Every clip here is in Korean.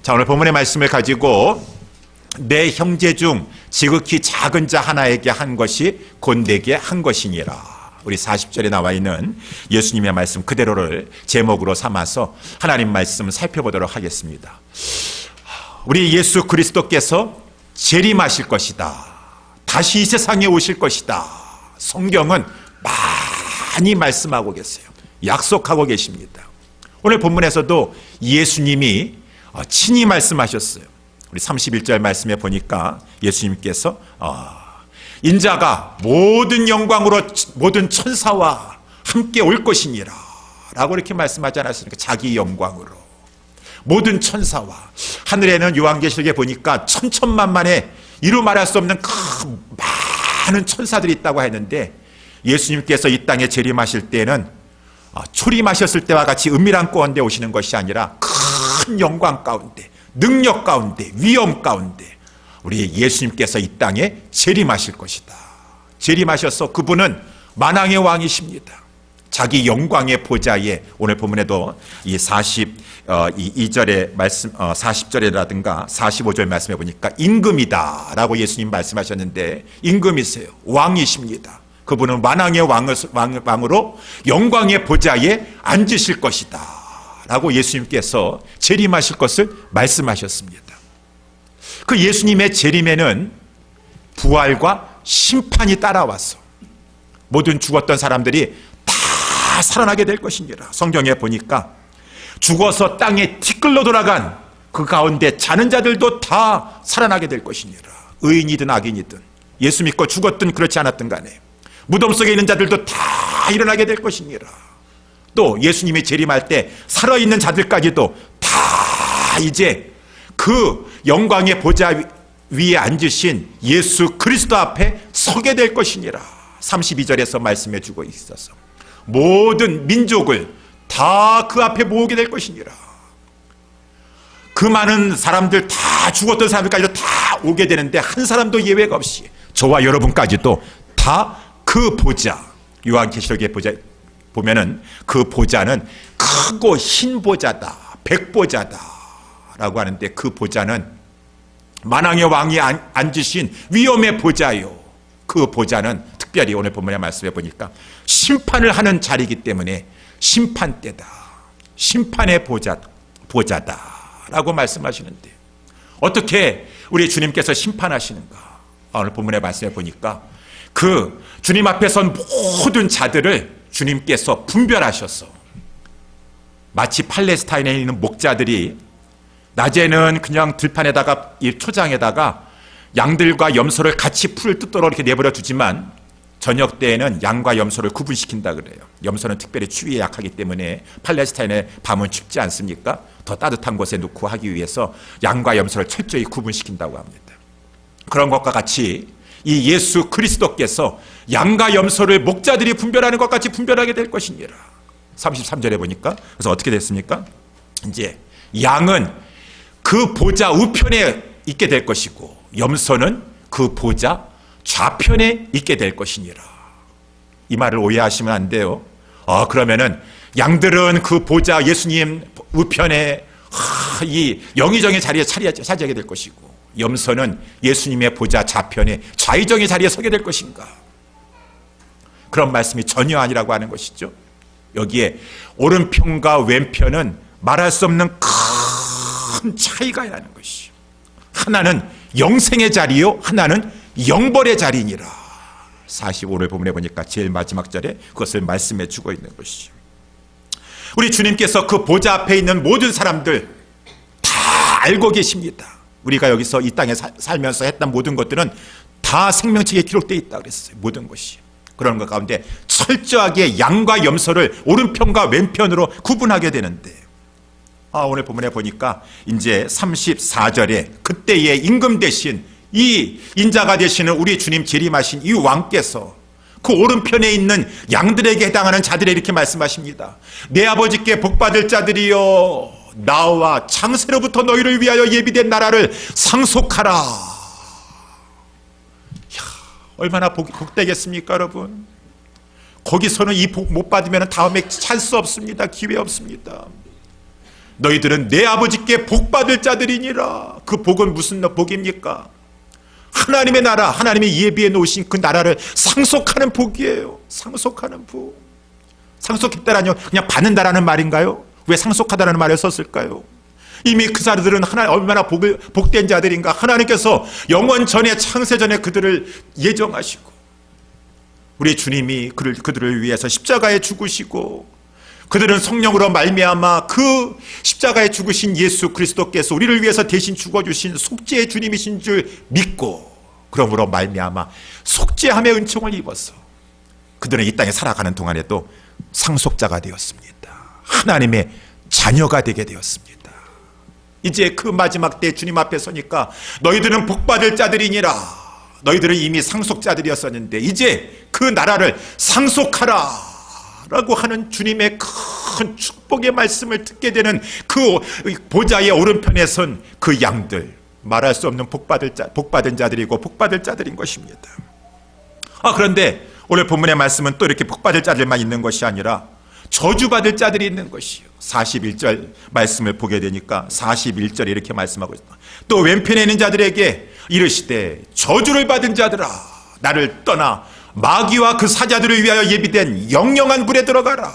자, 오늘 본문의 말씀을 가지고 내 형제 중 지극히 작은 자 하나에게 한 것이 곧 내게 한 것이니라. 우리 40절에 나와 있는 예수님의 말씀 그대로를 제목으로 삼아서 하나님 말씀 살펴보도록 하겠습니다. 우리 예수 그리스도께서 재림하실 것이다. 다시 이 세상에 오실 것이다. 성경은 많이 말씀하고 계세요. 약속하고 계십니다. 오늘 본문에서도 예수님이 친히 말씀하셨어요. 우리 31절 말씀에 보니까 예수님께서 인자가 모든 영광으로 모든 천사와 함께 올 것이니라 라고 이렇게 말씀하지 않았습니까? 자기 영광으로 모든 천사와, 하늘에는 요한계시록에 보니까 천천만만에 이루 말할 수 없는 큰 많은 천사들이 있다고 했는데, 예수님께서 이 땅에 재림하실 때는 초림하셨을 때와 같이 은밀한 가운데 오시는 것이 아니라 큰 영광 가운데, 능력 가운데, 위엄 가운데 우리 예수님께서 이 땅에 재림하실 것이다. 재림하셔서 그분은 만왕의 왕이십니다. 자기 영광의 보좌에, 오늘 본문에도 이 42절의 말씀, 40절이라든가 45절 말씀해 보니까 임금이다 라고 예수님 말씀하셨는데, 임금이세요. 왕이십니다. 그분은 만왕의 왕으로 영광의 보좌에 앉으실 것이다 라고 예수님께서 재림하실 것을 말씀하셨습니다. 그 예수님의 재림에는 부활과 심판이 따라와서 모든 죽었던 사람들이 다 살아나게 될 것입니다. 성경에 보니까 죽어서 땅에 티끌로 돌아간 그 가운데 자는 자들도 다 살아나게 될 것입니다. 의인이든 악인이든, 예수 믿고 죽었든 그렇지 않았든 간에 무덤 속에 있는 자들도 다 일어나게 될 것입니다. 또 예수님이 재림할 때 살아있는 자들까지도 다 이제 그 영광의 보좌 위에 앉으신 예수 그리스도 앞에 서게 될 것이니라. 32절에서 말씀해 주고 있어서 모든 민족을 다 그 앞에 모으게 될 것이니라. 그 많은 사람들, 다 죽었던 사람들까지도 다 오게 되는데 한 사람도 예외가 없이 저와 여러분까지도 다 그 보좌, 요한계시록의 보좌 보면은 그 보좌는 크고 흰 보좌다, 백보좌다 라고 하는데, 그 보좌는 만왕의 왕이 앉으신 위엄의 보좌요. 그 보좌는 특별히 오늘 본문에 말씀해 보니까 심판을 하는 자리이기 때문에 심판대다, 심판의 보좌다 라고 말씀하시는데, 어떻게 우리 주님께서 심판하시는가? 오늘 본문에 말씀해 보니까 그 주님 앞에 선 모든 자들을 주님께서 분별하셔서, 마치 팔레스타인에 있는 목자들이 낮에는 그냥 들판에다가, 이 초장에다가 양들과 염소를 같이 풀을 뜯도록 이렇게 내버려 두지만 저녁 때에는 양과 염소를 구분시킨다 그래요. 염소는 특별히 추위에 약하기 때문에 팔레스타인의 밤은 춥지 않습니까? 더 따뜻한 곳에 놓고 하기 위해서 양과 염소를 철저히 구분시킨다고 합니다. 그런 것과 같이 이 예수 그리스도께서 양과 염소를 목자들이 분별하는 것 같이 분별하게 될 것이니라. 33절에 보니까 그래서 어떻게 됐습니까? 이제 양은 그 보좌 우편에 있게 될 것이고 염소는 그 보좌 좌편에 있게 될 것이니라. 이 말을 오해하시면 안 돼요. 그러면은 양들은 그 보좌 예수님 우편에 이 영의정의 자리에 차지하게 될 것이고, 염소는 예수님의 보좌 좌편에 좌의정의 자리에 서게 될 것인가? 그런 말씀이 전혀 아니라고 하는 것이죠. 여기에 오른편과 왼편은 말할 수 없는 큰 차이가 있는 것이, 하나는 영생의 자리요, 하나는 영벌의 자리니라. 45를 본문에 보니까 제일 마지막 절에 그것을 말씀해 주고 있는 것이죠. 우리 주님께서 그 보좌 앞에 있는 모든 사람들 다 알고 계십니다. 우리가 여기서 이 땅에 살면서 했던 모든 것들은 다 생명책에 기록되어 있다고 그랬어요. 모든 것이. 그런 것 가운데 철저하게 양과 염소를 오른편과 왼편으로 구분하게 되는데, 오늘 본문에 보니까 이제 34절에 그때의 임금 대신 이 인자가 되시는 우리 주님 재림하신 이 왕께서 그 오른편에 있는 양들에게 해당하는 자들에 이렇게 말씀하십니다. 내 아버지께 복받을 자들이여, 나와 창세로부터 너희를 위하여 예비된 나라를 상속하라. 얼마나 복되겠습니까 여러분? 거기서는 이 복 못 받으면 다음에 찰 수 없습니다. 기회 없습니다. 너희들은 내 아버지께 복받을 자들이니라. 그 복은 무슨 복입니까? 하나님의 나라, 하나님이 예비해 놓으신 그 나라를 상속하는 복이에요. 상속하는 복. 상속했다라뇨 그냥 받는다라는 말인가요? 왜 상속하다라는 말을 썼을까요? 이미 그 자들은 얼마나 복된 자들인가. 하나님께서 영원 전에, 창세 전에 그들을 예정하시고 우리 주님이 그들을 위해서 십자가에 죽으시고, 그들은 성령으로 말미암아 그 십자가에 죽으신 예수 그리스도께서 우리를 위해서 대신 죽어주신 속죄의 주님이신 줄 믿고, 그러므로 말미암아 속죄함의 은총을 입어서 그들은 이 땅에 살아가는 동안에도 상속자가 되었습니다. 하나님의 자녀가 되게 되었습니다. 이제 그 마지막 때 주님 앞에 서니까 너희들은 복받을 자들이니라. 너희들은 이미 상속자들이었었는데 이제 그 나라를 상속하라 라고 하는 주님의 큰 축복의 말씀을 듣게 되는 그 보좌의 오른편에 선 그 양들, 말할 수 없는 복받은 자들이고 복받을 자들인 것입니다. 그런데 오늘 본문의 말씀은 또 이렇게 복받을 자들만 있는 것이 아니라 저주받을 자들이 있는 것이요. 41절 말씀을 보게 되니까 41절에 이렇게 말씀하고 있습니다. 또 왼편에 있는 자들에게 이르시되 저주를 받은 자들아, 나를 떠나 마귀와 그 사자들을 위하여 예비된 영영한 불에 들어가라.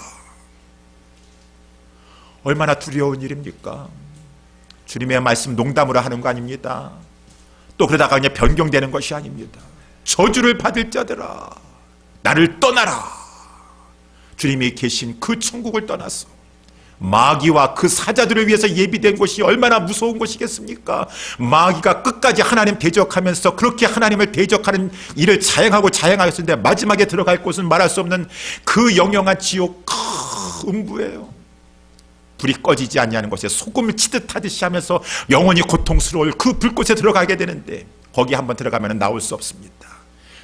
얼마나 두려운 일입니까? 주님의 말씀 농담으로 하는 거 아닙니다. 또 그러다가 그냥 변경되는 것이 아닙니다. 저주를 받을 자들아, 나를 떠나라. 주님이 계신 그 천국을 떠나서 마귀와 그 사자들을 위해서 예비된 곳이 얼마나 무서운 곳이겠습니까? 마귀가 끝까지 하나님 대적하면서 그렇게 하나님을 대적하는 일을 자행하였는데 마지막에 들어갈 곳은 말할 수 없는 그 영영한 지옥, 음부예요. 불이 꺼지지 않냐는 것에 소금을 치듯 하듯이 하면서 영원히 고통스러울 그 불꽃에 들어가게 되는데, 거기 한번 들어가면 나올 수 없습니다.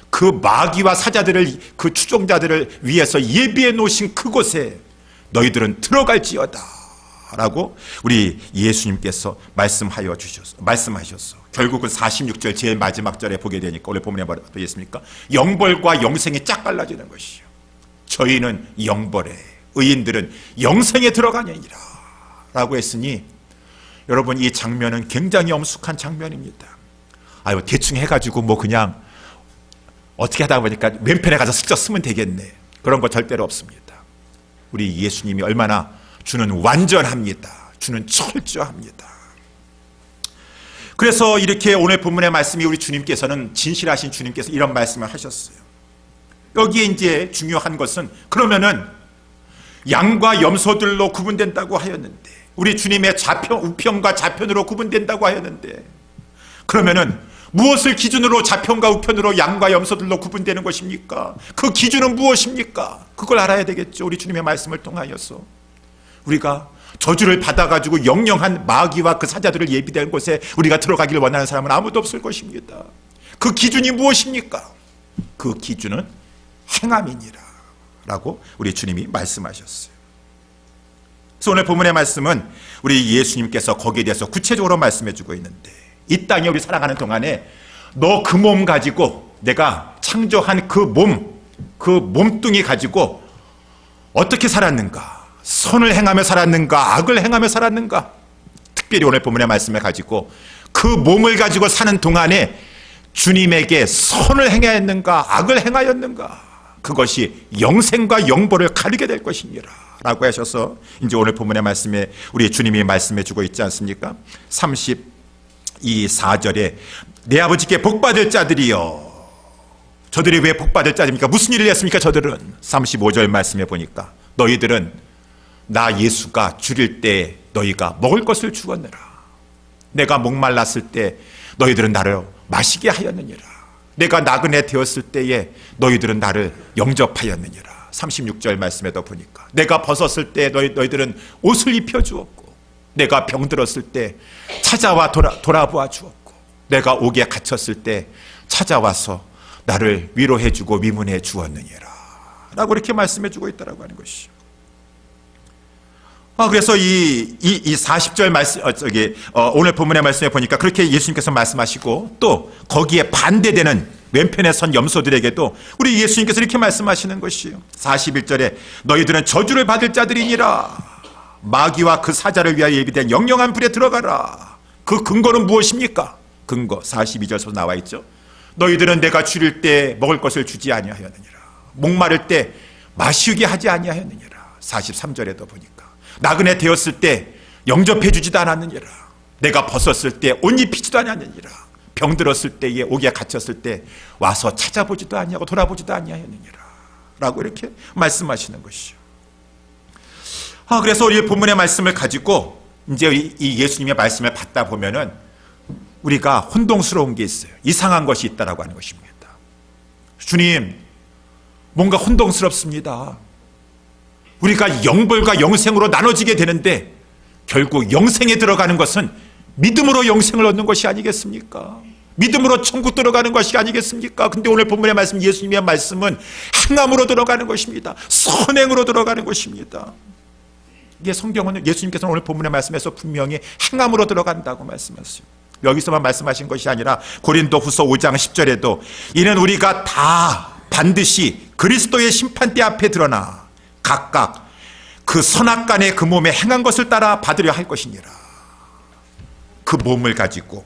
그 마귀와 사자들을, 그 추종자들을 위해서 예비해 놓으신 그곳에 너희들은 들어갈지어다 라고 우리 예수님께서 말씀하셨어. 결국은 46절 제일 마지막 절에 보게 되니까 오늘 본문에 보겠습니까? 영벌과 영생이 짝 갈라지는 것이요. 저희는 영벌에, 의인들은 영생에 들어가느니라 라고 했으니, 여러분 이 장면은 굉장히 엄숙한 장면입니다. 대충 해가지고 그냥 어떻게 하다 보니까 왼편에 가서 슬쩍 쓰면 되겠네, 그런 거 절대로 없습니다. 우리 예수님이 얼마나 주는 완전합니다. 주는 철저합니다. 그래서 이렇게 오늘 본문의 말씀이 우리 주님께서는, 진실하신 주님께서 이런 말씀을 하셨어요. 여기에 이제 중요한 것은, 그러면은 양과 염소들로 구분된다고 하였는데, 우리 주님의 우편과 좌편으로 구분된다고 하였는데, 그러면은 무엇을 기준으로 좌편과 우편으로 양과 염소들로 구분되는 것입니까? 그 기준은 무엇입니까? 그걸 알아야 되겠죠. 우리 주님의 말씀을 통하여서 우리가 저주를 받아가지고 영영한 마귀와 그 사자들을 예비된 곳에 우리가 들어가기를 원하는 사람은 아무도 없을 것입니다. 그 기준이 무엇입니까? 그 기준은 행함이니라 라고 우리 주님이 말씀하셨어요. 그래서 오늘 본문의 말씀은 우리 예수님께서 거기에 대해서 구체적으로 말씀해 주고 있는데, 이 땅에 우리 살아가는 동안에 너 그 몸 가지고, 내가 창조한 그 몸뚱이 가지고 어떻게 살았는가? 선을 행하며 살았는가? 악을 행하며 살았는가? 특별히 오늘 본문의 말씀을 가지고 그 몸을 가지고 사는 동안에 주님에게 선을 행하였는가? 악을 행하였는가? 그것이 영생과 영벌을 가르게 될 것이니라 라고 하셔서, 이제 오늘 본문의 말씀에 우리 주님이 말씀해 주고 있지 않습니까? 4절에 내 아버지께 복받을 자들이여. 저들이 왜 복받을 자들입니까? 무슨 일을 했습니까? 저들은 35절 말씀해 보니까, 너희들은 나 예수가 줄일 때 너희가 먹을 것을 주었느라, 내가 목말랐을 때 너희들은 나를 마시게 하였느니라, 내가 나그네 되었을 때에 너희들은 나를 영접하였느니라. 36절 말씀에도 보니까, 내가 벗었을 때 너희들은 옷을 입혀주었고, 내가 병들었을 때 찾아와 돌아보아 주었고, 내가 옥에 갇혔을 때 찾아와서 나를 위로해주고 위문해 주었느니라 라고 이렇게 말씀해 주고 있다고 하는 것이죠. 그래서 이 40절 말씀, 오늘 본문의 말씀에 보니까 그렇게 예수님께서 말씀하시고, 또 거기에 반대되는 왼편에 선 염소들에게도 우리 예수님께서 이렇게 말씀하시는 것이에요. 41절에 너희들은 저주를 받을 자들이니라. 마귀와 그 사자를 위하여 예비된 영영한 불에 들어가라. 그 근거는 무엇입니까? 근거 42절에서 나와 있죠. 너희들은 내가 줄일 때 먹을 것을 주지 아니하였느니라. 목마를 때 마시게 하지 아니하였느니라. 43절에도 보니까 나그네 되었을 때 영접해 주지도 않았느니라. 내가 벗었을 때 옷 입히지도 않았느니라. 병들었을 때에 옥에 갇혔을 때 와서 찾아보지도 아니하고 돌아보지도 아니하였느니라 라고 이렇게 말씀하시는 것이죠. 그래서 우리 본문의 말씀을 가지고 이제 이 예수님의 말씀을 받다 보면은 우리가 혼동스러운 게 있어요. 이상한 것이 있다라고 하는 것입니다. 주님, 뭔가 혼동스럽습니다. 우리가 영벌과 영생으로 나눠지게 되는데 결국 영생에 들어가는 것은 믿음으로 영생을 얻는 것이 아니겠습니까? 믿음으로 천국 들어가는 것이 아니겠습니까? 근데 오늘 본문의 말씀, 예수님의 말씀은 행함으로 들어가는 것입니다. 선행으로 들어가는 것입니다. 이게 성경은 예수님께서는 오늘 본문의 말씀에서 분명히 행함으로 들어간다고 말씀하셨어요. 여기서만 말씀하신 것이 아니라 고린도후서 5장 10절에도 이는 우리가 다 반드시 그리스도의 심판대 앞에 드러나 각각 그 선악간의 그 몸에 행한 것을 따라 받으려 할 것이니라. 그 몸을 가지고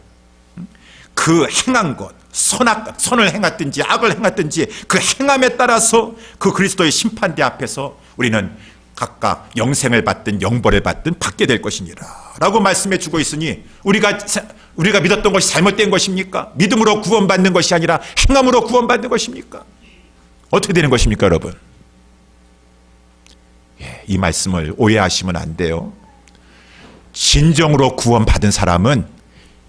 그 행한 것, 선을 행했든지 악을 행했든지 그 행함에 따라서 그 그리스도의 심판대 앞에서 우리는 각각 영생을 받든 영벌을 받든 받게 될 것이니라 라고 말씀해 주고 있으니 우리가 믿었던 것이 잘못된 것입니까? 믿음으로 구원받는 것이 아니라 행함으로 구원받는 것입니까? 어떻게 되는 것입니까, 여러분? 이 말씀을 오해하시면 안 돼요. 진정으로 구원받은 사람은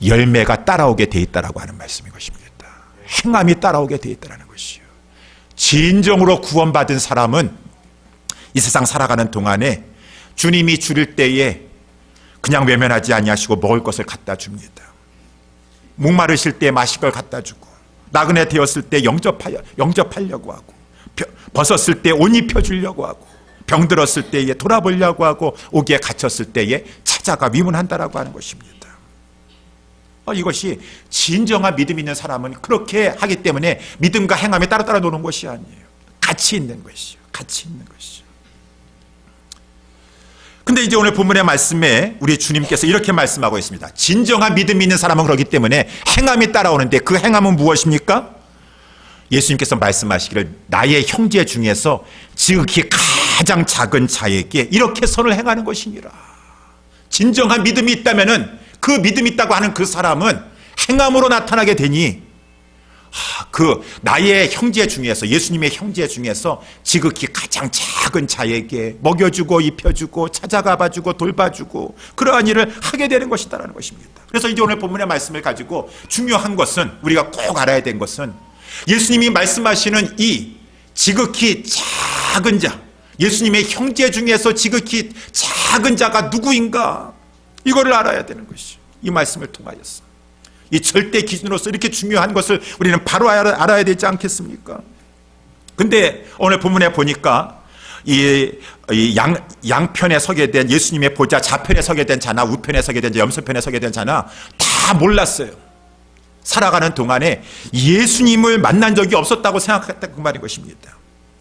열매가 따라오게 돼 있다라고 하는 말씀인 것입니다. 행함이 따라오게 돼 있다라는 것이요. 진정으로 구원받은 사람은 이 세상 살아가는 동안에 주님이 주릴 때에 그냥 외면하지 아니하시고 먹을 것을 갖다 줍니다. 목마르실 때 마실 걸 갖다 주고, 나그네 되었을 때 영접하려고 하고, 벗었을 때 옷 입혀주려고 하고, 병들었을 때에 돌아보려고 하고, 옥에 갇혔을 때에 찾아가 위문한다라고 하는 것입니다. 이것이 진정한 믿음 있는 사람은 그렇게 하기 때문에 믿음과 행함이 따로 노는 것이 아니에요. 같이 있는 것이요. 같이 있는 것이요. 근데 이제 오늘 본문의 말씀에 우리 주님께서 이렇게 말씀하고 있습니다. 진정한 믿음이 있는 사람은 그렇기 때문에 행함이 따라오는데 그 행함은 무엇입니까? 예수님께서 말씀하시기를 나의 형제 중에서 지극히 가장 작은 자에게 이렇게 선을 행하는 것이니라. 진정한 믿음이 있다면은 그 믿음이 있다고 하는 그 사람은 행함으로 나타나게 되니 그 나의 형제 중에서, 예수님의 형제 중에서 지극히 가장 작은 자에게 먹여주고 입혀주고 찾아가봐주고 돌봐주고 그러한 일을 하게 되는 것이다라는 것입니다. 그래서 이제 오늘 본문의 말씀을 가지고 중요한 것은, 우리가 꼭 알아야 되는 것은 예수님이 말씀하시는 이 지극히 작은 자, 예수님의 형제 중에서 지극히 작은 자가 누구인가, 이거를 알아야 되는 것이죠. 이 말씀을 통하여서 이 절대 기준으로서 이렇게 중요한 것을 우리는 바로 알아야 되지 않겠습니까? 근데 오늘 본문에 보니까 이 양편에 서게 된 예수님의 보좌 좌편에 서게 된 자나 우편에 서게 된 자, 염소편에 서게 된 자나 다 몰랐어요. 살아가는 동안에 예수님을 만난 적이 없었다고 생각했다, 그 말인 것입니다.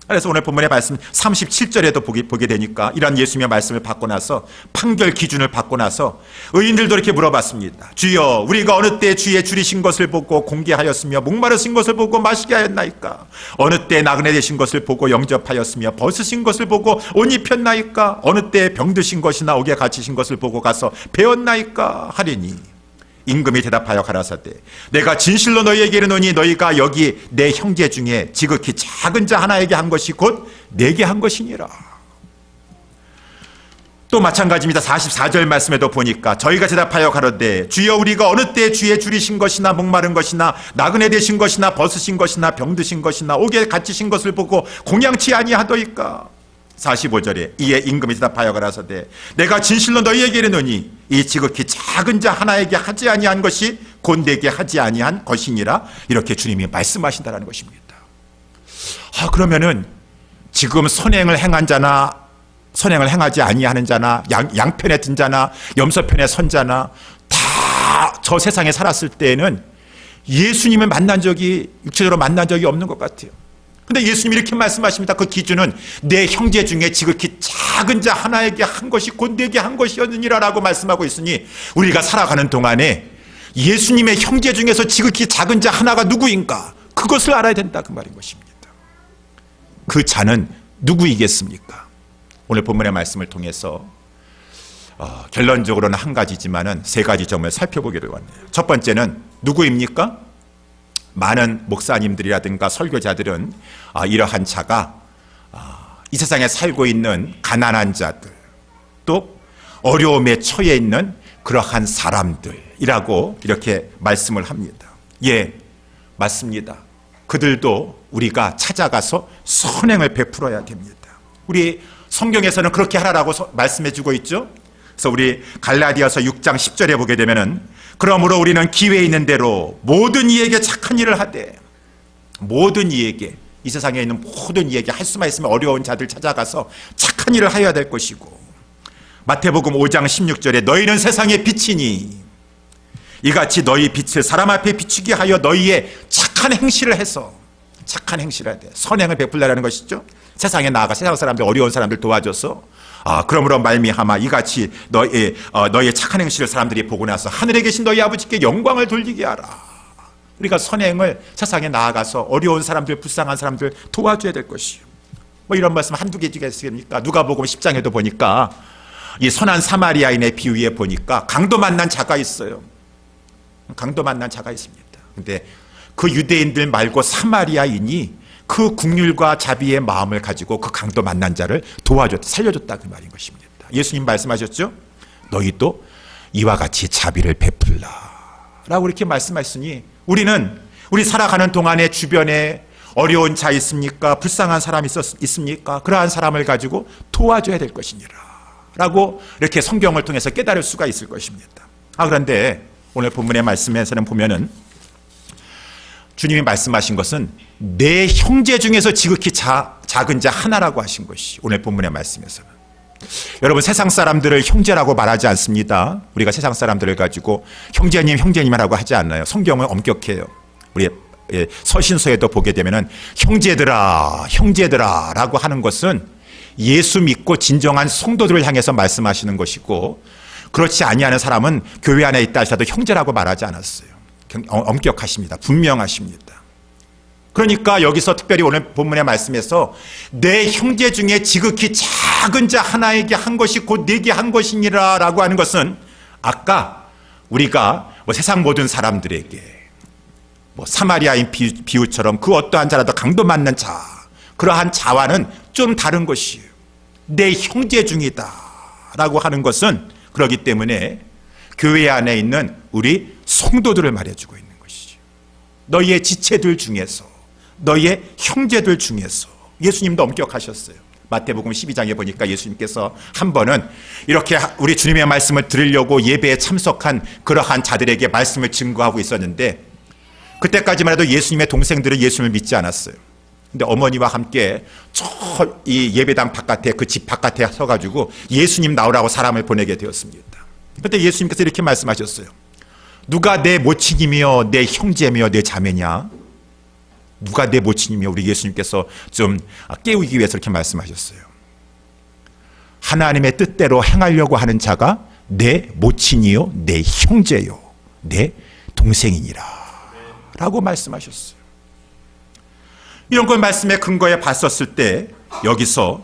그래서 오늘 본문의 말씀 37절에도 보게 되니까 이런 예수님의 말씀을 받고 나서, 판결 기준을 받고 나서 의인들도 이렇게 물어봤습니다. 주여, 우리가 어느 때 주의 줄이신 것을 보고 공개하였으며 목마르신 것을 보고 마시게 하였나이까? 어느 때 나그네 되신 것을 보고 영접하였으며 벗으신 것을 보고 옷 입혔나이까? 어느 때 병드신 것이나 옥에 갇히신 것을 보고 가서 배웠나이까? 하리니 임금이 대답하여 가라사대 내가 진실로 너희에게 이르노니 너희가 여기 내 형제 중에 지극히 작은 자 하나에게 한 것이 곧 내게 한 것이니라. 또 마찬가지입니다. 44절 말씀에도 보니까 저희가 대답하여 가로되 주여, 우리가 어느 때 주의 줄이신 것이나 목마른 것이나 나그네 되신 것이나 벗으신 것이나 병드신 것이나 옥에 갇히신 것을 보고 공양치 아니하더이까? 45절에 이에 임금이 대답하여 가라사대 내가 진실로 너희에게 이르노니 이 지극히 작은 자 하나에게 하지 아니한 것이 곧 내게 하지 아니한 것이니라. 이렇게 주님이 말씀하신다는 것입니다. 그러면은 지금 선행을 행한 자나 선행을 행하지 아니하는 자나 양편에 든 자나 염소편에 선 자나 다 저 세상에 살았을 때에는 예수님을 만난 적이, 육체적으로 만난 적이 없는 것 같아요. 근데 예수님이 이렇게 말씀하십니다. 그 기준은 내 형제 중에 지극히 작은 자 하나에게 한 것이 곧 내게 한 것이었느니라 라고 말씀하고 있으니, 우리가 살아가는 동안에 예수님의 형제 중에서 지극히 작은 자 하나가 누구인가, 그것을 알아야 된다, 그 말인 것입니다. 그 자는 누구이겠습니까? 오늘 본문의 말씀을 통해서 결론적으로는 한 가지지만은 세 가지 점을 살펴보기로 왔네요. 첫 번째는 누구입니까? 많은 목사님들이라든가 설교자들은 이러한 자가 이 세상에 살고 있는 가난한 자들, 또 어려움에 처해 있는 그러한 사람들이라고 이렇게 말씀을 합니다. 예, 맞습니다. 그들도 우리가 찾아가서 선행을 베풀어야 됩니다. 우리 성경에서는 그렇게 하라고 말씀해 주고 있죠. 그래서 우리 갈라디아서 6장 10절에 보게 되면은, 그러므로 우리는 기회 있는 대로 모든 이에게 착한 일을 하되, 모든 이에게, 이 세상에 있는 모든 이에게 할 수만 있으면 어려운 자들 찾아가서 착한 일을 하여야 될 것이고, 마태복음 5장 16절에 너희는 세상의 빛이니 이같이 너희 빛을 사람 앞에 비추게 하여 너희의 착한 행실을 해서, 착한 행실을 해야 돼. 선행을 베풀라는 것이죠. 세상에 나아가 세상 사람들, 어려운 사람들 도와줘서 그러므로 말미암아 이같이 너희의 착한 행실을 사람들이 보고 나서 하늘에 계신 너희 아버지께 영광을 돌리게 하라. 우리가 선행을 세상에 나아가서 어려운 사람들, 불쌍한 사람들 도와줘야 될 것이요. 뭐 이런 말씀 한두 개지겠습니까? 누가복음 10장에도 보니까 이 선한 사마리아인의 비유에 보니까 강도 만난 자가 있어요. 강도 만난 자가 있습니다. 근데 그 유대인들 말고 사마리아인이 그 긍휼과 자비의 마음을 가지고 그 강도 만난 자를 도와줬다, 살려줬다, 그 말인 것입니다. 예수님 말씀하셨죠? 너희도 이와 같이 자비를 베풀라 라고 이렇게 말씀하셨으니, 우리 살아가는 동안에 주변에 어려운 자 있습니까? 불쌍한 사람 있습니까? 그러한 사람을 가지고 도와줘야 될 것이니라 라고 이렇게 성경을 통해서 깨달을 수가 있을 것입니다. 그런데 오늘 본문의 말씀에서는 보면은 주님이 말씀하신 것은 내 형제 중에서 지극히 작은 자 하나라고 하신 것이 오늘 본문의 말씀에서는. 여러분, 세상 사람들을 형제라고 말하지 않습니다. 우리가 세상 사람들을 가지고 형제님, 형제님이라고 하지 않아요. 성경은 엄격해요. 우리 서신서에도 보게 되면은 형제들아, 형제들아 라고 하는 것은 예수 믿고 진정한 성도들을 향해서 말씀하시는 것이고, 그렇지 아니하는 사람은 교회 안에 있다 하셔도 형제라고 말하지 않았어요. 엄격하십니다. 분명하십니다. 그러니까 여기서 특별히 오늘 본문의 말씀에서 내 형제 중에 지극히 작은 자 하나에게 한 것이 곧 내게 한 것이니라 라고 하는 것은, 아까 우리가 세상 모든 사람들에게 사마리아인 비유처럼 그 어떠한 자라도 강도 맞는 자, 그러한 자와는 좀 다른 것이에요. 내 형제 중이다 라고 하는 것은, 그렇기 때문에 교회 안에 있는 우리 성도들을 말해주고 있는 것이죠. 너희의 지체들 중에서, 너희의 형제들 중에서. 예수님도 엄격하셨어요. 마태복음 12장에 보니까 예수님께서 한 번은 이렇게 우리 주님의 말씀을 들으려고 예배에 참석한 그러한 자들에게 말씀을 증거하고 있었는데, 그때까지만 해도 예수님의 동생들은 예수님을 믿지 않았어요. 근데 어머니와 함께 이 예배당 바깥에, 그 집 바깥에 서가지고 예수님 나오라고 사람을 보내게 되었습니다. 그때 예수님께서 이렇게 말씀하셨어요. 누가 내 모친이며 내 형제며 내 자매냐? 누가 내 모친이며? 우리 예수님께서 좀 깨우기 위해서 이렇게 말씀하셨어요. 하나님의 뜻대로 행하려고 하는 자가 내 모친이요, 내 형제요, 내 동생이니라 라고 말씀하셨어요. 이런 걸 말씀의 근거에 봤었을 때, 여기서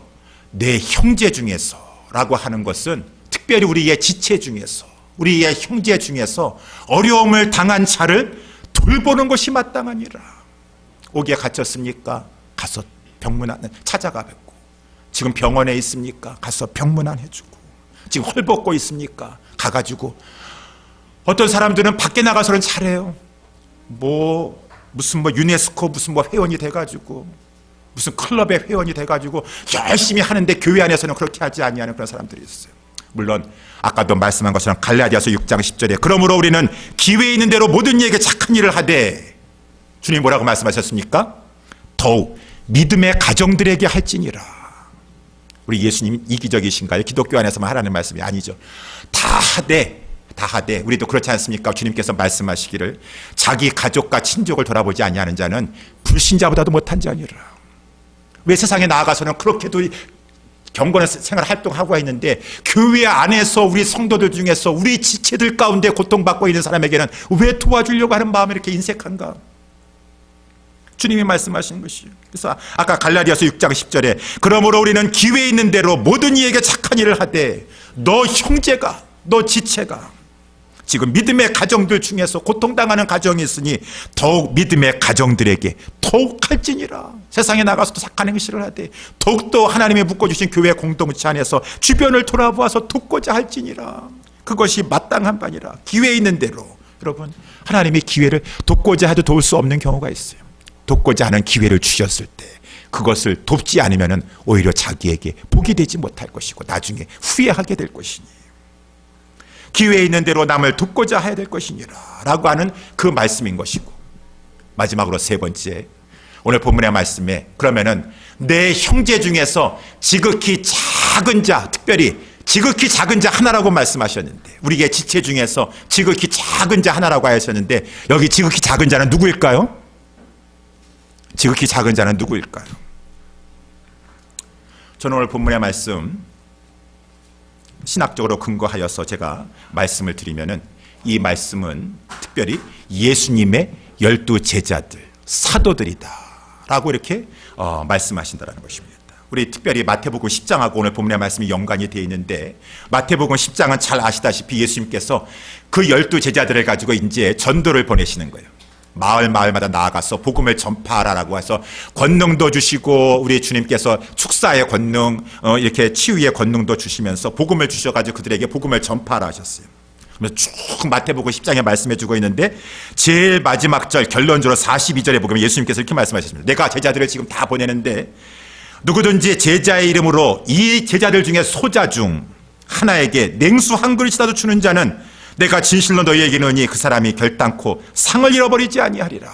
내 형제 중에서 라고 하는 것은 특별히 우리의 지체 중에서, 우리의 형제 중에서 어려움을 당한 자를 돌보는 것이 마땅하니라. 옥에 갇혔습니까? 가서 병문안 찾아가 뵙고, 지금 병원에 있습니까? 가서 병문안 해주고, 지금 헐벗고 있습니까? 가가지고. 어떤 사람들은 밖에 나가서는 잘해요. 무슨 유네스코 무슨 회원이 돼가지고, 무슨 클럽의 회원이 돼가지고 열심히 하는데 교회 안에서는 그렇게 하지 아니하는 그런 사람들이 있어요. 물론 아까도 말씀한 것처럼 갈라디아서 6장 10절에 그러므로 우리는 기회 있는 대로 모든 이에게 착한 일을 하되, 주님 뭐라고 말씀하셨습니까? 더욱 믿음의 가정들에게 할지니라. 우리 예수님 이기적이신가요? 기독교 안에서만 하라는 말씀이 아니죠. 다 하되 우리도 그렇지 않습니까? 주님께서 말씀하시기를 자기 가족과 친족을 돌아보지 아니하는 자는 불신자보다도 못한 자니라. 왜 세상에 나아가서는 그렇게도 경건한 생활 활동하고 있는데 교회 안에서 우리 성도들 중에서 우리 지체들 가운데 고통받고 있는 사람에게는 왜 도와주려고 하는 마음이 이렇게 인색한가? 주님이 말씀하신 것이요. 그래서 아까 갈라디아서 6장 10절에 그러므로 우리는 기회 있는 대로 모든 이에게 착한 일을 하되 너 형제가 너 지체가 지금 믿음의 가정들 중에서 고통당하는 가정이 있으니 더욱 믿음의 가정들에게 더욱 할지니라. 세상에 나가서도 착한 행실을 하되 더욱더 하나님이 묶어주신 교회 공동체 안에서 주변을 돌아보아서 돕고자 할지니라. 그것이 마땅한 바니라. 기회 있는 대로. 여러분, 하나님이 기회를 돕고자 해도 도울 수 없는 경우가 있어요. 돕고자 하는 기회를 주셨을 때 그것을 돕지 않으면 오히려 자기에게 복이 되지 못할 것이고 나중에 후회하게 될 것이니 기회 있는 대로 남을 돕고자 해야 될 것이니라 라고 하는 그 말씀인 것이고, 마지막으로 세 번째, 오늘 본문의 말씀에 그러면은 내 형제 중에서 지극히 작은 자, 특별히 지극히 작은 자 하나라고 말씀하셨는데, 우리의 지체 중에서 지극히 작은 자 하나라고 하셨는데 여기 지극히 작은 자는 누구일까요? 지극히 작은 자는 누구일까요? 저는 오늘 본문의 말씀 신학적으로 근거하여서 제가 말씀을 드리면은 이 말씀은 특별히 예수님의 12 제자들, 사도들이다 라고 이렇게 말씀하신다는 것입니다. 우리 특별히 마태복음 10장하고 오늘 본문의 말씀이 연관이 되어 있는데, 마태복음 10장은 잘 아시다시피 예수님께서 그 12 제자들을 가지고 이제 전도를 보내시는 거예요. 마을마다 나아가서 복음을 전파하라고 해서 권능도 주시고, 우리 주님께서 축사의 권능, 이렇게 치유의 권능도 주시면서 복음을 주셔가지고 그들에게 복음을 전파하라 하셨어요. 그래서 쭉 마태복음 10장에 말씀해주고 있는데 제일 마지막 절 결론적으로 42절에 보면 예수님께서 이렇게 말씀하셨습니다. 내가 제자들을 지금 다 보내는데 누구든지 제자의 이름으로 이 제자들 중에 소자 중 하나에게 냉수 한 그릇이라도 주는 자는 내가 진실로 너희에게 이르노니 그 사람이 결단코 상을 잃어버리지 아니하리라.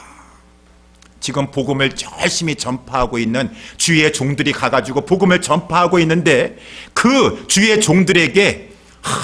지금 복음을 열심히 전파하고 있는 주의 종들이 가가지고 복음을 전파하고 있는데 그 주의 종들에게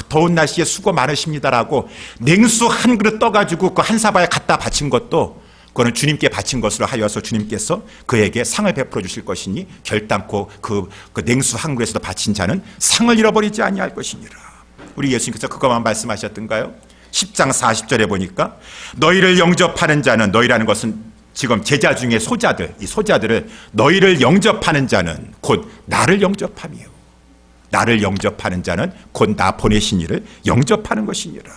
더운 날씨에 수고 많으십니다라고 냉수 한 그릇 떠가지고 그 한 사발 갖다 바친 것도 그거는 주님께 바친 것으로 하여서 주님께서 그에게 상을 베풀어 주실 것이니 결단코 그 냉수 한 그릇에서 바친 자는 상을 잃어버리지 아니할 것이니라. 우리 예수님께서 그것만 말씀하셨던가요? 10장 40절에 보니까 너희를 영접하는 자는, 너희라는 것은 지금 제자 중에 소자들, 이 소자들을 너희를 영접하는 자는 곧 나를 영접하며 나를 영접하는 자는 곧 나 보내신 이를 영접하는 것이니라.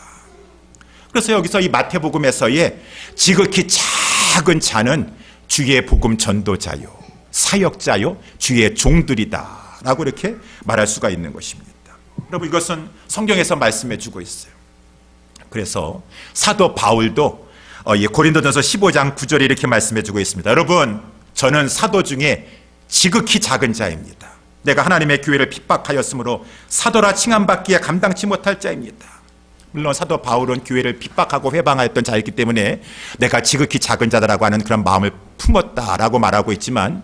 그래서 여기서 이 마태복음에서의 지극히 작은 자는 주의 복음 전도자요, 사역자요, 주의 종들이다 라고 이렇게 말할 수가 있는 것입니다. 여러분, 이것은 성경에서 말씀해 주고 있어요. 그래서 사도 바울도 고린도전서 15장 9절에 이렇게 말씀해 주고 있습니다. 여러분, 저는 사도 중에 지극히 작은 자입니다. 내가 하나님의 교회를 핍박하였으므로 사도라 칭함받기에 감당치 못할 자입니다. 물론 사도 바울은 교회를 핍박하고 회방하였던 자였기 때문에 내가 지극히 작은 자다라고 하는 그런 마음을 품었다라고 말하고 있지만,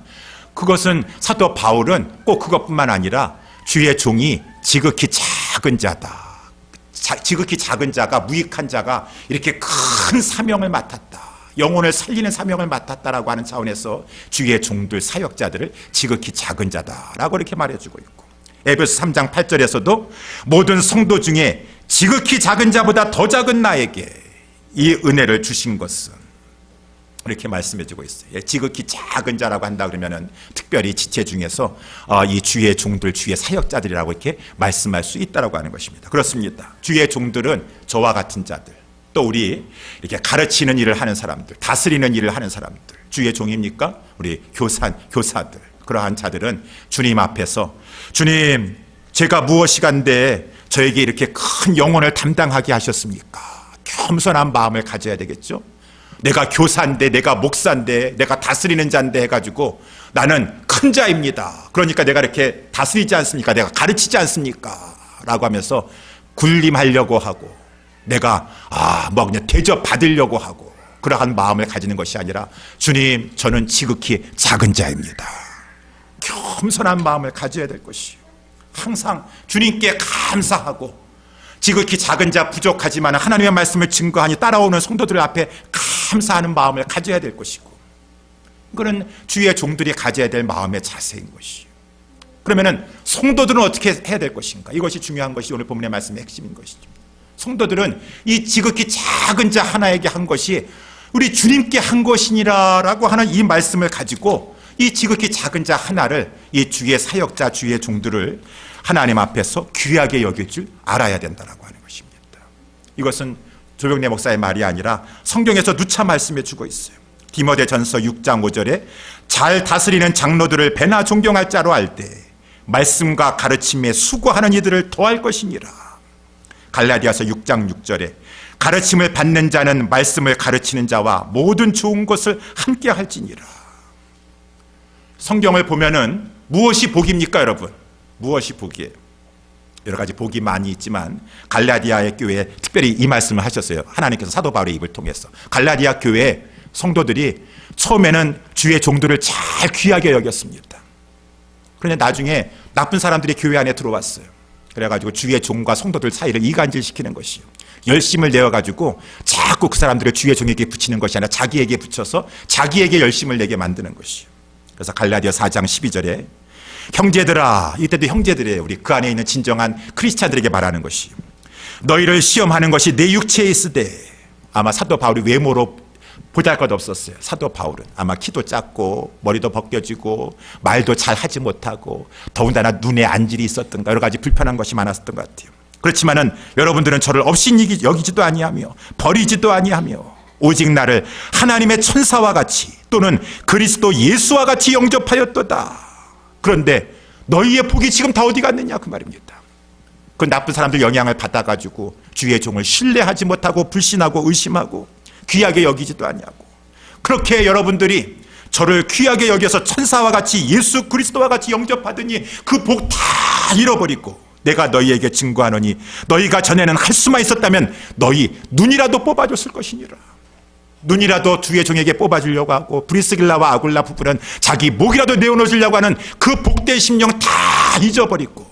그것은 사도 바울은 꼭 그것뿐만 아니라 주의 종이 지극히 작은 자다, 지극히 작은 자가, 무익한 자가 이렇게 큰 사명을 맡았다, 영혼을 살리는 사명을 맡았다라고 하는 차원에서 주의 종들, 사역자들을 지극히 작은 자다라고 이렇게 말해주고 있고, 에베소 3장 8절에서도 모든 성도 중에 지극히 작은 자보다 더 작은 나에게 이 은혜를 주신 것은, 이렇게 말씀해주고 있어요. 지극히 작은 자라고 한다 그러면은 특별히 지체 중에서 이 주의 종들, 주의 사역자들이라고 이렇게 말씀할 수 있다라고 하는 것입니다. 그렇습니다. 주의 종들은 저와 같은 자들, 또 우리 이렇게 가르치는 일을 하는 사람들, 다스리는 일을 하는 사람들, 주의 종입니까? 우리 교사들, 그러한 자들은 주님 앞에서 주님, 제가 무엇이간데 저에게 이렇게 큰 영혼을 담당하게 하셨습니까? 겸손한 마음을 가져야 되겠죠. 내가 교사인데, 내가 목사인데, 내가 다스리는 자인데 해가지고 나는 큰 자입니다. 그러니까 내가 이렇게 다스리지 않습니까? 내가 가르치지 않습니까? 라고 하면서 군림하려고 하고, 내가 그냥 대접받으려고 하고, 그러한 마음을 가지는 것이 아니라 주님, 저는 지극히 작은 자입니다. 겸손한 마음을 가져야 될 것이요, 항상 주님께 감사하고, 지극히 작은 자, 부족하지만 하나님의 말씀을 증거하니 따라오는 성도들 앞에 감사하는 마음을 가져야 될 것이고, 그런 주의 종들이 가져야 될 마음의 자세인 것이요. 그러면은 성도들은 어떻게 해야 될 것인가? 이것이 중요한 것이 오늘 본문의 말씀의 핵심인 것이죠. 성도들은 이 지극히 작은 자 하나에게 한 것이 우리 주님께 한 것이니라라고 하는 이 말씀을 가지고 이 지극히 작은 자 하나를, 이 주의 사역자, 주의 종들을 하나님 앞에서 귀하게 여길 줄 알아야 된다라고 하는 것입니다. 이것은 조병래 목사의 말이 아니라 성경에서 누차 말씀해 주고 있어요. 디모데전서 6장 5절에 잘 다스리는 장로들을 배나 존경할 자로 알 때 말씀과 가르침에 수고하는 이들을 더할 것이니라. 갈라디아서 6장 6절에 가르침을 받는 자는 말씀을 가르치는 자와 모든 좋은 것을 함께 할지니라. 성경을 보면은 무엇이 복입니까, 여러분? 무엇이 복이에요? 여러 가지 복이 많이 있지만 갈라디아의 교회에 특별히 이 말씀을 하셨어요. 하나님께서 사도 바울의 입을 통해서. 갈라디아 교회 성도들이 처음에는 주의 종들을 잘 귀하게 여겼습니다. 그런데 나중에 나쁜 사람들이 교회 안에 들어왔어요. 그래가지고 주의 종과 성도들 사이를 이간질시키는 것이요. 열심을 내어가지고 자꾸 그 사람들을 주의 종에게 붙이는 것이 아니라 자기에게 붙여서 자기에게 열심을 내게 만드는 것이요. 그래서 갈라디아 4장 12절에 형제들아, 이때도 형제들이에요. 우리 그 안에 있는 진정한 크리스찬들에게 말하는 것이요. 너희를 시험하는 것이 내 육체에 있으되, 아마 사도 바울이 외모로 보잘것없었어요. 사도 바울은 아마 키도 작고 머리도 벗겨지고 말도 잘 하지 못하고 더군다나 눈에 안질이 있었던가 여러 가지 불편한 것이 많았던 것 같아요. 그렇지만은 여러분들은 저를 업신이기 여기지도 아니하며 버리지도 아니하며 오직 나를 하나님의 천사와 같이 또는 그리스도 예수와 같이 영접하였도다. 그런데 너희의 복이 지금 다 어디 갔느냐 그 말입니다. 그 나쁜 사람들 영향을 받아가지고 주의 종을 신뢰하지 못하고 불신하고 의심하고 귀하게 여기지도 아니하고, 그렇게 여러분들이 저를 귀하게 여겨서 천사와 같이 예수 그리스도와 같이 영접하더니 그 복 다 잃어버리고 내가 너희에게 증거하노니 너희가 전에는 할 수만 있었다면 너희 눈이라도 뽑아줬을 것이니라. 눈이라도 주의 종에게 뽑아주려고 하고 브리스길라와 아굴라 부부는 자기 목이라도 내어놓으려고 하는 그 복된 심령 다 잊어버리고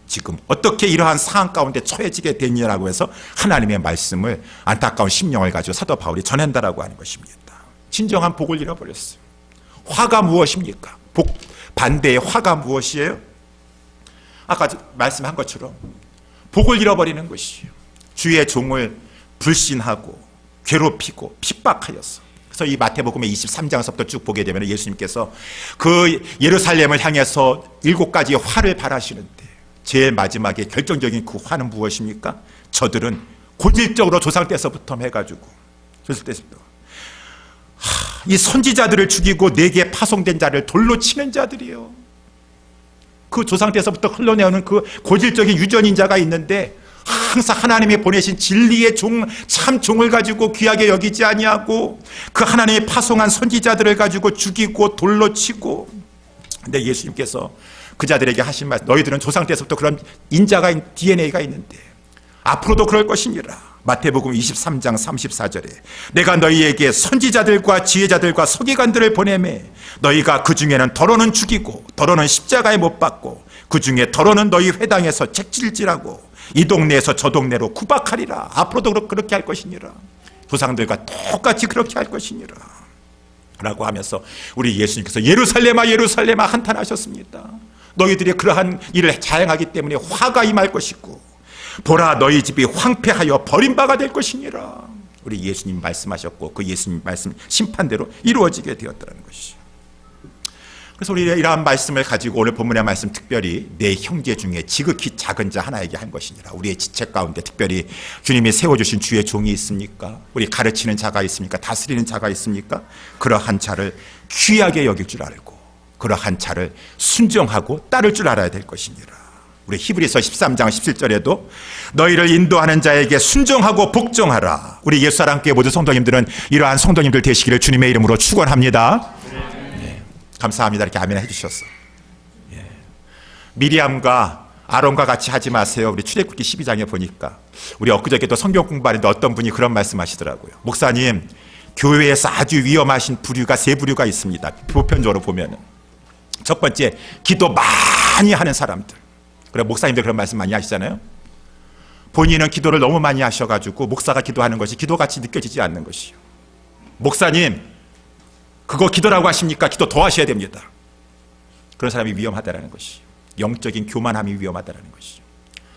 지금 어떻게 이러한 상황 가운데 처해지게 됐냐라고 해서 하나님의 말씀을 안타까운 심령을 가지고 사도 바울이 전한다라고 하는 것입니다. 진정한 복을 잃어버렸어요. 화가 무엇입니까? 복 반대의 화가 무엇이에요? 아까 말씀한 것처럼 복을 잃어버리는 것이에요. 주의 종을 불신하고 괴롭히고 핍박하였어. 그래서 이 마태복음의 23장서부터 쭉 보게 되면 예수님께서 그 예루살렘을 향해서 7가지의 화를 발하시는데 제일 마지막에 결정적인 그 화는 무엇입니까? 저들은 고질적으로 조상 때서부터 해가지고 이 선지자들을 죽이고 내게 파송된 자를 돌로 치는 자들이에요. 그 조상 때서부터 흘러내오는 그 고질적인 유전인자가 있는데 항상 하나님이 보내신 진리의 종, 참 종을 가지고 귀하게 여기지 아니하고 그 하나님이 파송한 선지자들을 가지고 죽이고 돌로 치고, 근데 예수님께서 그 자들에게 하신 말, 너희들은 조상 때서부터 그런 인자가 DNA가 있는데 앞으로도 그럴 것이니라. 마태복음 23장 34절에 내가 너희에게 선지자들과 지혜자들과 서기관들을 보내매 너희가 그 중에는 더러는 죽이고 더러는 십자가에 못 박고 그 중에 더러는 너희 회당에서 책질질하고 이 동네에서 저 동네로 구박하리라. 앞으로도 그렇게 할 것이니라. 조상들과 똑같이 그렇게 할 것이니라 라고 하면서 우리 예수님께서 예루살렘아 예루살렘아 한탄하셨습니다. 너희들이 그러한 일을 자행하기 때문에 화가 임할 것이고 보라 너희 집이 황폐하여 버림바가 될 것이니라. 우리 예수님 말씀하셨고 그 예수님 말씀 심판대로 이루어지게 되었다는 것이죠. 그래서 우리 이러한 말씀을 가지고 오늘 본문의 말씀 특별히 내 형제 중에 지극히 작은 자 하나에게 한 것이니라. 우리의 지체 가운데 특별히 주님이 세워주신 주의 종이 있습니까? 우리 가르치는 자가 있습니까? 다스리는 자가 있습니까? 그러한 자를 귀하게 여길 줄 알고 그러한 자를 순종하고 따를 줄 알아야 될 것이니라. 우리 히브리서 13장 17절에도 너희를 인도하는 자에게 순종하고 복종하라. 우리 옛사랑교회 모든 성도님들은 이러한 성도님들 되시기를 주님의 이름으로 축원합니다. 네. 감사합니다. 이렇게 아멘 해주셨어. 예. 미리암과 아론과 같이 하지 마세요. 우리 출애굽기 12장에 보니까 우리 엊그저께도 성경 공부하는데 어떤 분이 그런 말씀하시더라고요. 목사님, 교회에서 아주 위험하신 부류가 3부류가 있습니다. 보편적으로 보면은 첫 번째, 기도 많이 하는 사람들. 그래, 목사님들 그런 말씀 많이 하시잖아요. 본인은 기도를 너무 많이 하셔가지고 목사가 기도하는 것이 기도같이 느껴지지 않는 것이요. 목사님, 그거 기도라고 하십니까? 기도 더 하셔야 됩니다. 그런 사람이 위험하다라는 것이, 영적인 교만함이 위험하다라는 것이.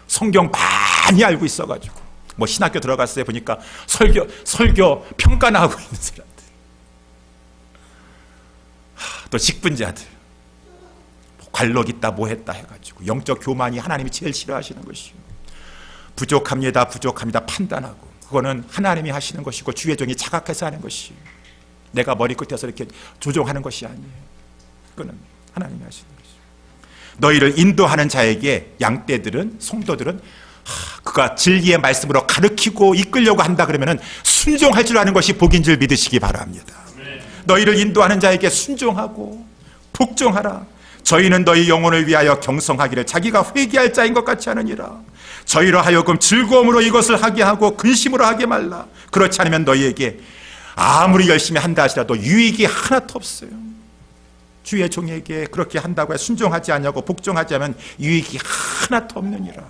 성경 많이 알고 있어가지고 뭐 신학교 들어갔어요 보니까 설교 평가나 하고 있는 사람들, 또 직분자들, 관록 있다 뭐 했다 해가지고 영적 교만이 하나님이 제일 싫어하시는 것이요. 부족합니다 판단하고, 그거는 하나님이 하시는 것이고 주의 종이 자각해서 하는 것이요. 내가 머리끝에서 이렇게 조종하는 것이 아니에요. 그거는 하나님이 하시는 것이요. 너희를 인도하는 자에게 양떼들은, 성도들은 그가 진리의 말씀으로 가르치고 이끌려고 한다 그러면은 순종할 줄 아는 것이 복인 줄 믿으시기 바랍니다. 너희를 인도하는 자에게 순종하고 복종하라. 저희는 너희 영혼을 위하여 경성하기를 자기가 회개할 자인 것 같이 하느니라. 저희로 하여금 즐거움으로 이것을 하게 하고 근심으로 하게 말라. 그렇지 않으면 너희에게 아무리 열심히 한다 하시라도 유익이 하나도 없어요. 주의 종에게 그렇게 한다고 해 순종하지 않냐고 복종하지 않으면 유익이 하나도 없느니라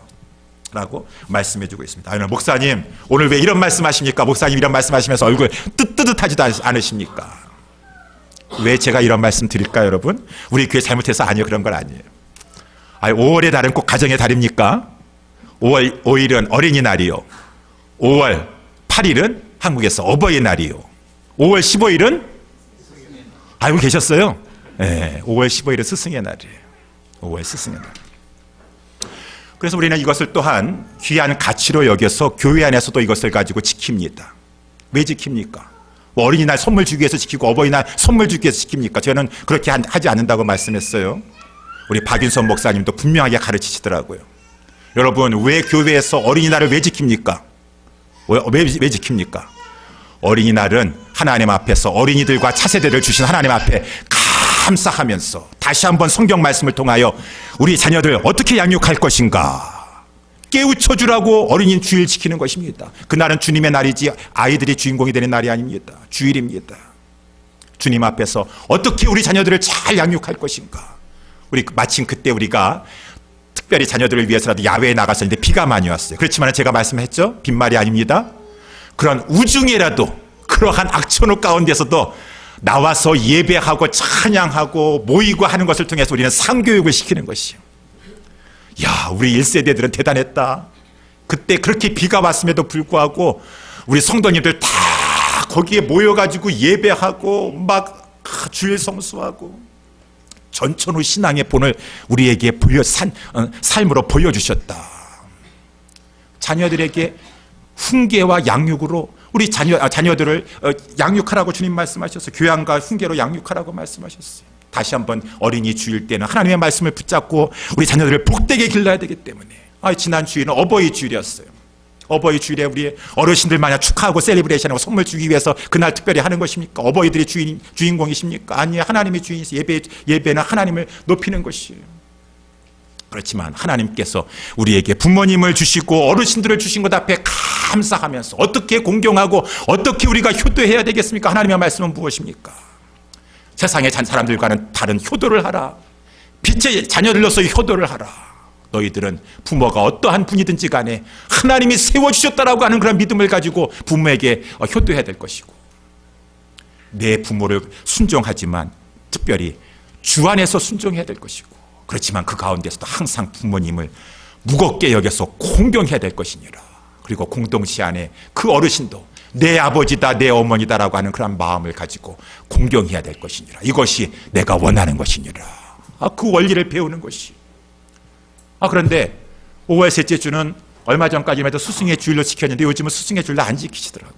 라고 말씀해 주고 있습니다. 오늘 목사님 오늘 왜 이런 말씀하십니까? 목사님 이런 말씀하시면서 얼굴 뜨뜻하지도 않으십니까? 왜 제가 이런 말씀 드릴까요, 여러분? 우리 교회 잘못해서 아니요, 그런 건 아니에요. 5월의 달은 꼭 가정의 달입니까? 5월 5일은 어린이날이요. 5월 8일은 한국에서 어버이날이요. 5월 15일은 알고 계셨어요? 네, 5월 15일은 스승의 날이에요. 5월 스승의 날. 그래서 우리는 이것을 또한 귀한 가치로 여겨서 교회 안에서도 이것을 가지고 지킵니다. 왜 지킵니까? 뭐 어린이날 선물 주기 위해서 지키고 어버이날 선물 주기 위해서 지킵니까? 저는 그렇게 하지 않는다고 말씀했어요. 우리 박윤선 목사님도 분명하게 가르치시더라고요. 여러분 왜 교회에서 어린이날을 왜 지킵니까? 왜 지킵니까? 어린이날은 하나님 앞에서 어린이들과 차세대를 주신 하나님 앞에 감사하면서 다시 한번 성경 말씀을 통하여 우리 자녀들 어떻게 양육할 것인가 깨우쳐 주라고 어린이 주일 지키는 것입니다. 그날은 주님의 날이지 아이들이 주인공이 되는 날이 아닙니다. 주일입니다. 주님 앞에서 어떻게 우리 자녀들을 잘 양육할 것인가. 우리 마침 그때 우리가 특별히 자녀들을 위해서라도 야외에 나갔었는데 비가 많이 왔어요. 그렇지만 제가 말씀했죠, 빈말이 아닙니다. 그런 우중에라도 그러한 악천후 가운데서도 나와서 예배하고 찬양하고 모이고 하는 것을 통해서 우리는 상교육을 시키는 것이요. 야, 우리 1세대들은 대단했다. 그때 그렇게 비가 왔음에도 불구하고 우리 성도님들 다 거기에 모여가지고 예배하고 막 주일 성수하고 전천후 신앙의 본을 우리에게 삶으로 보여주셨다. 자녀들에게 훈계와 양육으로 우리 자녀들을 양육하라고 주님 말씀하셨어요. 교양과 훈계로 양육하라고 말씀하셨어요. 다시 한번 어린이 주일 때는 하나님의 말씀을 붙잡고 우리 자녀들을 복되게 길러야 되기 때문에 지난 주일은 어버이 주일이었어요. 어버이 주일에 우리 어르신들 마냥 축하하고 셀리브레이션하고 선물 주기 위해서 그날 특별히 하는 것입니까? 어버이들이 주인공이십니까? 아니에요. 하나님이 주인이세요. 예배는 하나님을 높이는 것이에요. 그렇지만 하나님께서 우리에게 부모님을 주시고 어르신들을 주신 것 앞에 감사하면서 어떻게 공경하고 어떻게 우리가 효도해야 되겠습니까? 하나님의 말씀은 무엇입니까? 세상의 사람들과는 다른 효도를 하라. 빛의 자녀들로서의 효도를 하라. 너희들은 부모가 어떠한 분이든지 간에 하나님이 세워주셨다라고 하는 그런 믿음을 가지고 부모에게 효도해야 될 것이고, 내 부모를 순종하지만 특별히 주 안에서 순종해야 될 것이고, 그렇지만 그 가운데서도 항상 부모님을 무겁게 여겨서 공경해야 될 것이니라. 그리고 공동체 안에 그 어르신도 내 아버지다 내 어머니다라고 하는 그런 마음을 가지고 공경해야 될 것이니라. 이것이 내가 원하는 것이니라. 그 원리를 배우는 것이. 그런데 5월 셋째 주는 얼마 전까지만 해도 스승의 주일로 지켰는데 요즘은 스승의 주일로 안 지키시더라고.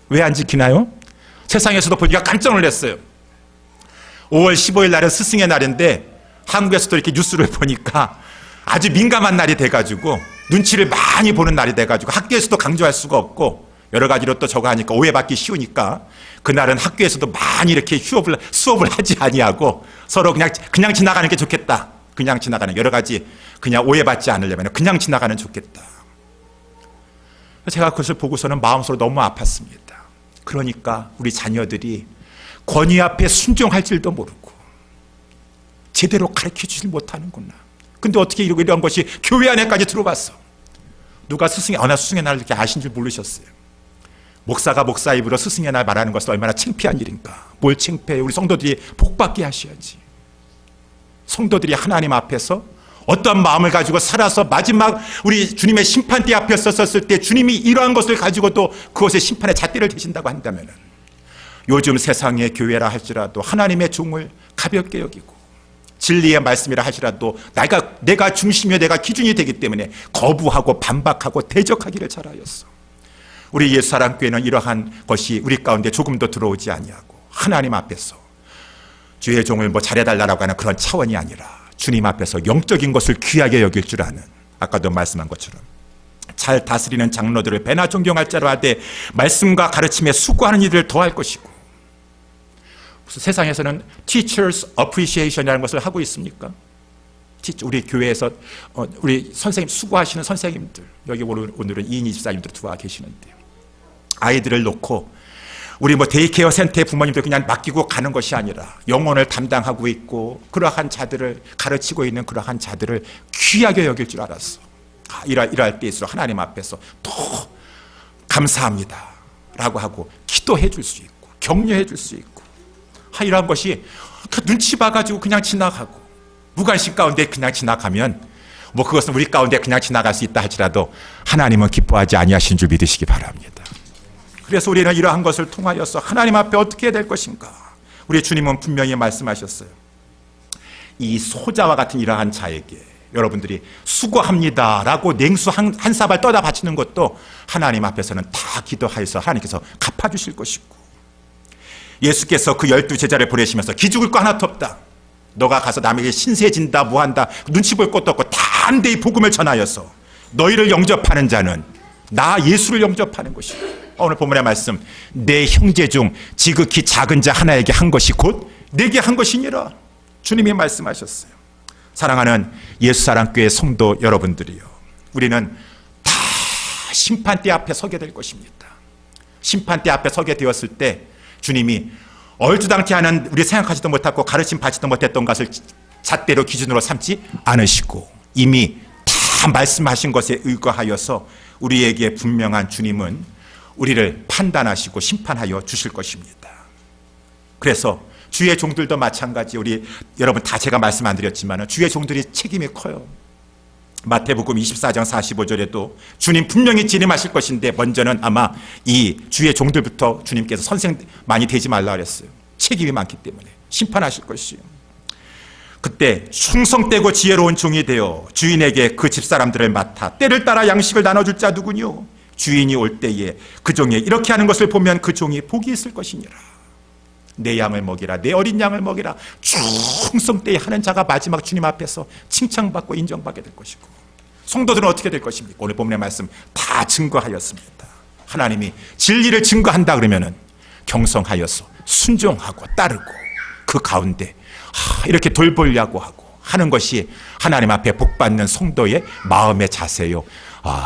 왜 안 지키나요? 세상에서도 보니까 깜짝 놀랐어요. 5월 15일 날은 스승의 날인데 한국에서도 이렇게 뉴스를 보니까 아주 민감한 날이 돼가지고 눈치를 많이 보는 날이 돼가지고 학교에서도 강조할 수가 없고 여러 가지로 또 저거 하니까 오해받기 쉬우니까 그날은 학교에서도 많이 이렇게 수업을 하지 아니하고 서로 그냥 지나가는 게 좋겠다. 그냥 지나가는 여러 가지 그냥 오해받지 않으려면 그냥 지나가는 좋겠다. 제가 그것을 보고서는 마음속으로 너무 아팠습니다. 그러니까 우리 자녀들이 권위 앞에 순종할 줄도 모르고 제대로 가르쳐주지 못하는구나. 근데 어떻게 이런 것이 교회 안에까지 들어왔어. 누가 스승의 날을 이렇게 아신 줄 모르셨어요. 목사가 목사 입으로 스승의 날 말하는 것은 얼마나 창피한 일인가. 뭘 창피해. 우리 성도들이 복받게 하셔야지. 성도들이 하나님 앞에서 어떤 마음을 가지고 살아서 마지막 우리 주님의 심판대 앞에 섰을 때 주님이 이러한 것을 가지고도 그것의 심판의 잣대를 대신다고 한다면, 요즘 세상의 교회라 할지라도 하나님의 종을 가볍게 여기고 진리의 말씀이라 하시라도 내가 중심이요 내가 기준이 되기 때문에 거부하고 반박하고 대적하기를 잘하였어. 우리 예수사랑교회는 이러한 것이 우리 가운데 조금도 들어오지 아니하고 하나님 앞에서 주의 종을 뭐 잘해달라고 하는 그런 차원이 아니라 주님 앞에서 영적인 것을 귀하게 여길 줄 아는, 아까도 말씀한 것처럼 잘 다스리는 장로들을 배나 존경할 자로 하되 말씀과 가르침에 수고하는 이들을 더할 것이고, 무슨 세상에서는 Teachers Appreciation이라는 것을 하고 있습니까? 우리 교회에서 우리 선생님 수고하시는 선생님들, 여기 오늘은 2인 24님들 들어와 계시는데, 아이들을 놓고 우리 뭐 데이케어 센터의 부모님들 그냥 맡기고 가는 것이 아니라 영혼을 담당하고 있고 그러한 자들을 가르치고 있는 그러한 자들을 귀하게 여길 줄 알았어. 이럴 때일수록 하나님 앞에서 더 감사합니다 라고 하고 기도해 줄 수 있고 격려해 줄 수 있고, 이러한 것이 눈치 봐가지고 그냥 지나가고 무관심 가운데 그냥 지나가면 뭐 그것은 우리 가운데 그냥 지나갈 수 있다 할지라도 하나님은 기뻐하지 아니하신 줄 믿으시기 바랍니다. 그래서 우리는 이러한 것을 통하여서 하나님 앞에 어떻게 해야 될 것인가. 우리 주님은 분명히 말씀하셨어요. 이 소자와 같은 이러한 자에게 여러분들이 수고합니다 라고 냉수 한 사발 떠다 바치는 것도 하나님 앞에서는 다 기도하여서 하나님께서 갚아주실 것이고, 예수께서 그 12제자를 보내시면서 기죽을 거 하나도 없다, 너가 가서 남에게 신세진다 뭐한다 눈치 볼 것도 없고 담대히 복음을 전하여서 너희를 영접하는 자는 나 예수를 영접하는 것이고, 오늘 본문의 말씀, 내 형제 중 지극히 작은 자 하나에게 한 것이 곧 내게 한 것이니라 주님이 말씀하셨어요. 사랑하는 예수사랑교회 성도 여러분들이요, 우리는 다 심판대 앞에 서게 될 것입니다. 심판대 앞에 서게 되었을 때 주님이 얼주당치 않은 우리 생각하지도 못하고 가르침 받지도 못했던 것을 잣대로 기준으로 삼지 않으시고 이미 다 말씀하신 것에 의거하여서 우리에게 분명한 주님은 우리를 판단하시고 심판하여 주실 것입니다. 그래서 주의 종들도 마찬가지, 우리 여러분 다 제가 말씀 안 드렸지만 주의 종들이 책임이 커요. 마태복음 24장 45절에도 주님 분명히 진임하실 것인데 먼저는 아마 이 주의 종들부터 주님께서 선생 많이 되지 말라 그랬어요. 책임이 많기 때문에 심판하실 것이요. 그때 충성되고 지혜로운 종이 되어 주인에게 그 집사람들을 맡아 때를 따라 양식을 나눠줄 자 누구뇨? 주인이 올 때에 그 종이 이렇게 하는 것을 보면 그 종이 복이 있을 것이니라. 내 양을 먹이라, 내 어린 양을 먹이라 충성되이 하는 자가 마지막 주님 앞에서 칭찬받고 인정받게 될 것이고, 성도들은 어떻게 될 것입니까? 오늘 본문의 말씀 다 증거하였습니다. 하나님이 진리를 증거한다 그러면은 경성하여서 순종하고 따르고 그 가운데 이렇게 돌보려고 하고 하는 것이 하나님 앞에 복받는 성도의 마음의 자세요,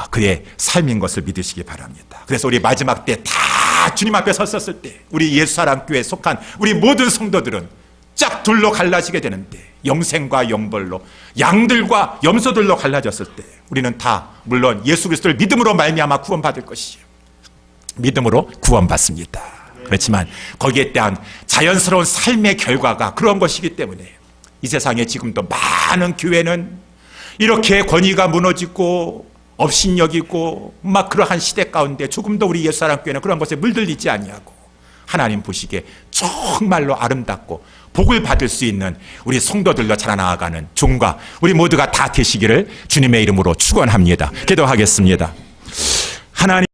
그의 삶인 것을 믿으시기 바랍니다. 그래서 우리 마지막 때 다 주님 앞에 섰었을 때 우리 예수사랑교회에 속한 우리 모든 성도들은 쫙 둘로 갈라지게 되는데, 영생과 영벌로 양들과 염소들로 갈라졌을 때 우리는 다 물론 예수 그리스도를 믿음으로 말미암아 구원받을 것이에요. 믿음으로 구원받습니다. 그렇지만 거기에 대한 자연스러운 삶의 결과가 그런 것이기 때문에 이 세상에 지금도 많은 교회는 이렇게 권위가 무너지고 업신여기고 막 그러한 시대 가운데 조금도 우리 예수사랑교회는 그런 것에 물들리지 아니하고 하나님 보시기에 정말로 아름답고 복을 받을 수 있는 우리 성도들로 자라나가는 종과 우리 모두가 다 되시기를 주님의 이름으로 축원합니다. 기도하겠습니다. 하나님